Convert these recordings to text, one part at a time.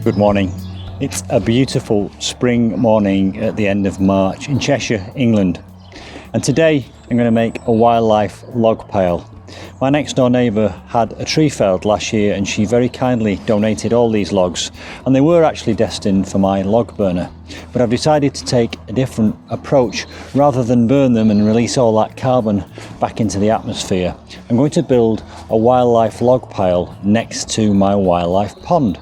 Good morning. It's a beautiful spring morning at the end of March in Cheshire, England. And today I'm going to make a wildlife log pile. My next door neighbour had a tree felled last year and she very kindly donated all these logs, and they were actually destined for my log burner. But I've decided to take a different approach. Rather than burn them and release all that carbon back into the atmosphere, I'm going to build a wildlife log pile next to my wildlife pond.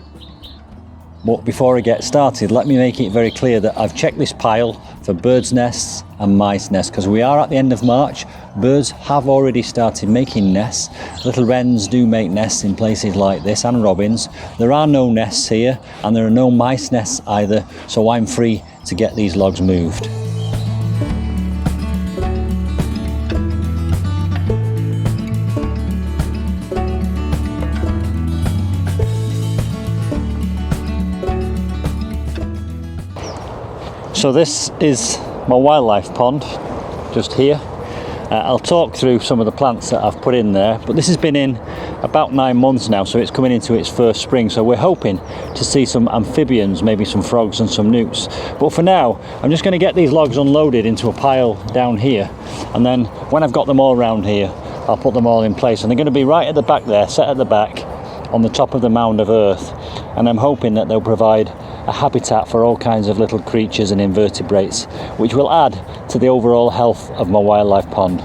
But before I get started, let me make it very clear that I've checked this pile for birds' nests and mice nests, because we are at the end of March. Birds have already started making nests. Little wrens do make nests in places like this, and robins. There are no nests here, and there are no mice nests either, so I'm free to get these logs moved. So this is my wildlife pond, just here. I'll talk through some of the plants that I've put in there, but this has been in about 9 months now, so it's coming into its first spring. So we're hoping to see some amphibians, maybe some frogs and some newts. But for now, I'm just going to get these logs unloaded into a pile down here, and then when I've got them all around here, I'll put them all in place. And they're going to be right at the back there, set at the back on the top of the mound of earth, and I'm hoping that they'll provide a habitat for all kinds of little creatures and invertebrates, which will add to the overall health of my wildlife pond.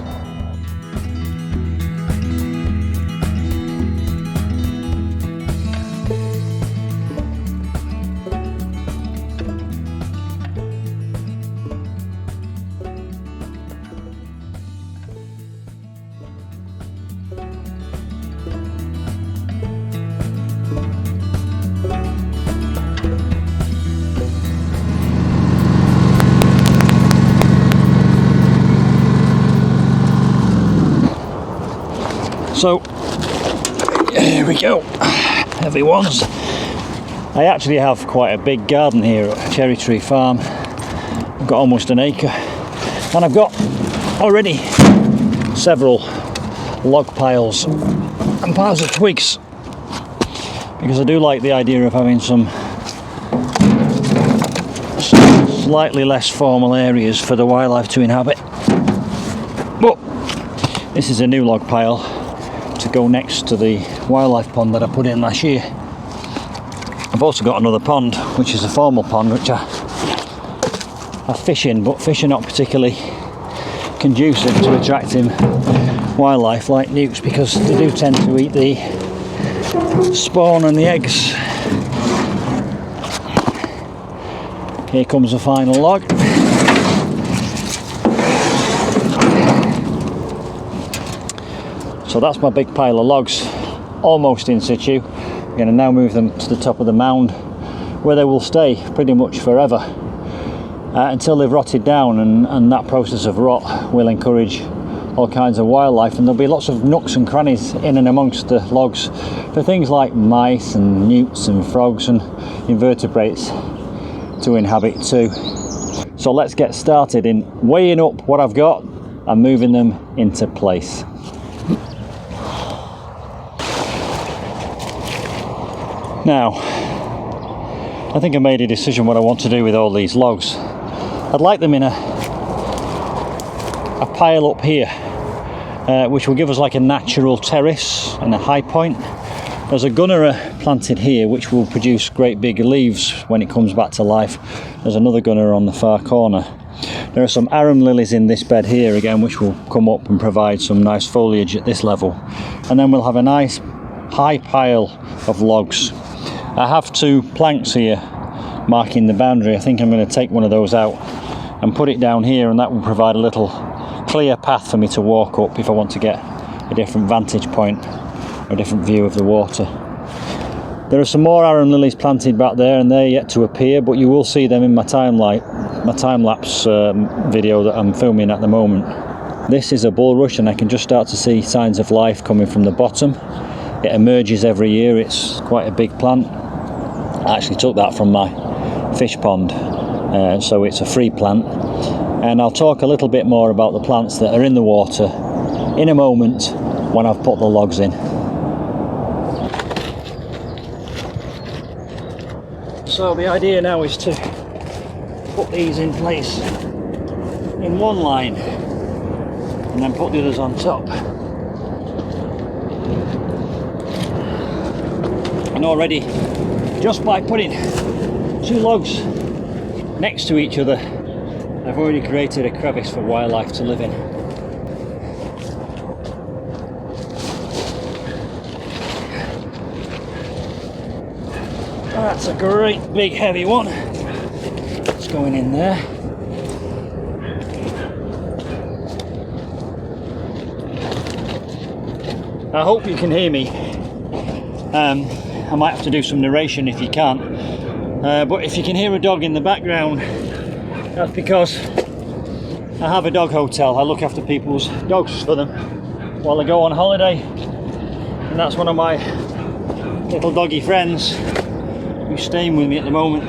So here we go, heavy ones. I actually have quite a big garden here at Cherry Tree Farm. I've got almost an acre, and I've got already several log piles and piles of twigs, because I do like the idea of having some slightly less formal areas for the wildlife to inhabit. But this is a new log pile to go next to the wildlife pond that I put in last year. I've also got another pond, which is a formal pond, which I fish in, but fish are not particularly conducive to attracting wildlife like newts, because they do tend to eat the spawn and the eggs. Here comes the final log. So that's my big pile of logs, almost in situ. I'm going to now move them to the top of the mound, where they will stay pretty much forever until they've rotted down, and that process of rot will encourage all kinds of wildlife, and there'll be lots of nooks and crannies in and amongst the logs for things like mice and newts and frogs and invertebrates to inhabit too. So let's get started in weighing up what I've got and moving them into place. Now, I think I made a decision what I want to do with all these logs. I'd like them in a pile up here, which will give us like a natural terrace and a high point. There's a Gunnera planted here, which will produce great big leaves when it comes back to life. There's another Gunnera on the far corner. There are some arum lilies in this bed here again, which will come up and provide some nice foliage at this level. And then we'll have a nice high pile of logs. I have 2 planks here marking the boundary. I think I'm going to take one of those out and put it down here, and that will provide a little clear path for me to walk up if I want to get a different vantage point or a different view of the water. There are some more arum lilies planted back there, and they're yet to appear, but you will see them in my time-lapse video that I'm filming at the moment. This is a bulrush, and I can just start to see signs of life coming from the bottom. It emerges every year. It's quite a big plant. I actually took that from my fish pond, so it's a free plant. And I'll talk a little bit more about the plants that are in the water in a moment when I've put the logs in. So the idea now is to put these in place in one line and then put the others on top. And already, just by putting 2 logs next to each other, I've already created a crevice for wildlife to live in. That's a great big heavy one. It's going in there. I hope you can hear me. I might have to do some narration if you can't. But if you can hear a dog in the background, that's because I have a dog hotel. I look after people's dogs for them while they go on holiday. And that's one of my little doggy friends who's staying with me at the moment.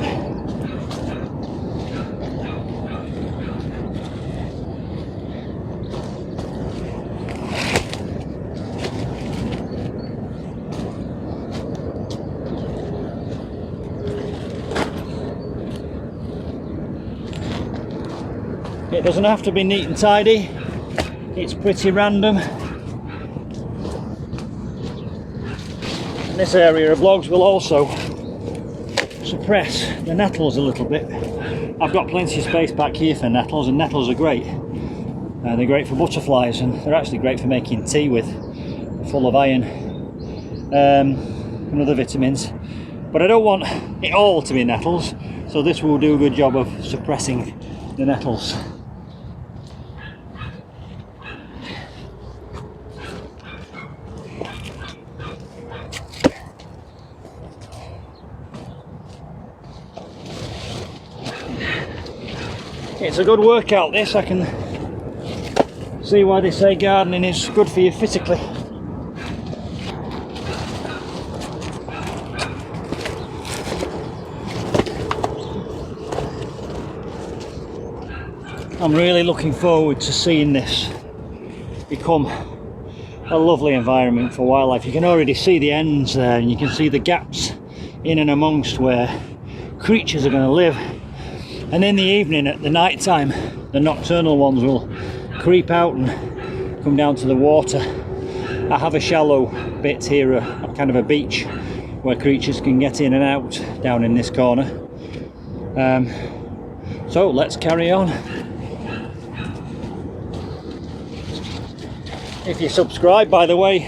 It doesn't have to be neat and tidy, it's pretty random. This area of logs will also suppress the nettles a little bit. I've got plenty of space back here for nettles, and nettles are great. They're great for butterflies, and they're actually great for making tea with, full of iron and other vitamins. But I don't want it all to be nettles, so this will do a good job of suppressing the nettles. It's a good workout this. I can see why they say gardening is good for you physically. I'm really looking forward to seeing this become a lovely environment for wildlife. You can already see the ends there, and you can see the gaps in and amongst where creatures are going to live. And in the evening, at the night time, the nocturnal ones will creep out and come down to the water. I have a shallow bit here, a kind of a beach, where creatures can get in and out down in this corner. So let's carry on. If you subscribe, by the way,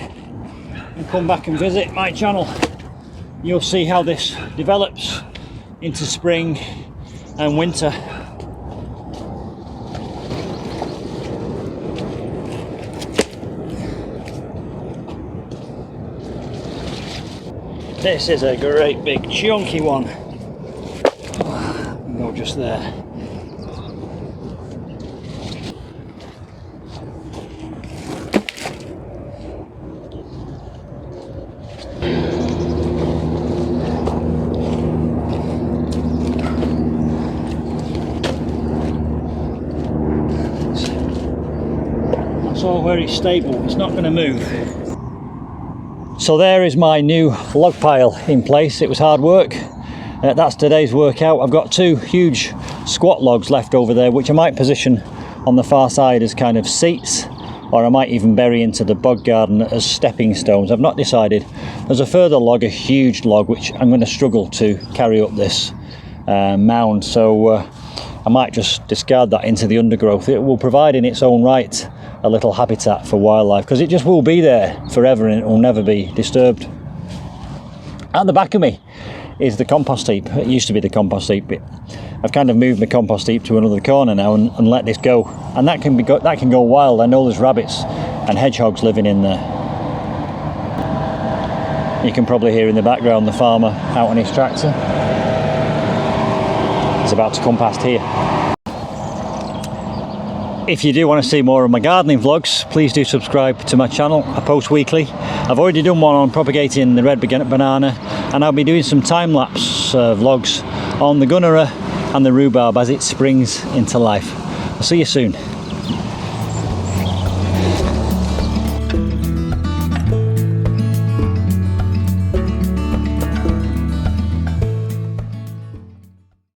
and come back and visit my channel, you'll see how this develops into spring and winter. This is a great big chunky one. Go just there. It's all very stable, it's not going to move. So there is my new log pile in place. It was hard work. That's today's workout. I've got 2 huge squat logs left over there, which I might position on the far side as kind of seats, or I might even bury into the bog garden as stepping stones. I've not decided. There's a further log, a huge log, which I'm going to struggle to carry up this mound, so I might just discard that into the undergrowth. It will provide in its own right a little habitat for wildlife, because it just will be there forever and it will never be disturbed. At the back of me is the compost heap. It used to be the compost heap, but I've kind of moved the compost heap to another corner now and let this go, and that can go wild. I know there's rabbits and hedgehogs living in there. You can probably hear in the background the farmer out on his tractor. He's about to come past here. If you do want to see more of my gardening vlogs, please do subscribe to my channel. I post weekly. I've already done one on propagating the red banana, and I'll be doing some time-lapse vlogs on the Gunnera and the rhubarb as it springs into life. I'll see you soon.